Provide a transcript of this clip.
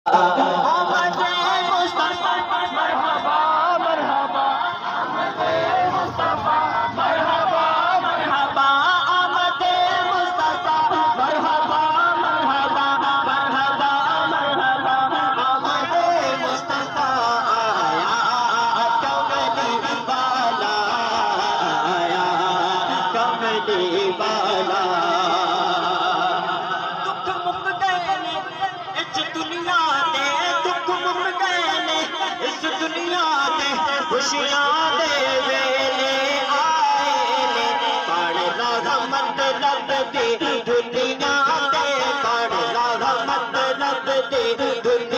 آمد مصطفیٰ مرحبا مرحبا، آمد مصطفیٰ مرحبا مرحبا، آمد مصطفیٰ مرحبا مرحبا مرحبا مرحبا، آمد مصطفیٰ آیا کملی والا، آیا کملی والا۔ دکھ مک گئے نے اس دنیا دے، دکھ مک گئے نے اس دنیا دے، خوشیاں دے ویلے آئے نے، پڑھ رحمت رب دی دنیا دے، پڑھ رحمت رب دی دنیا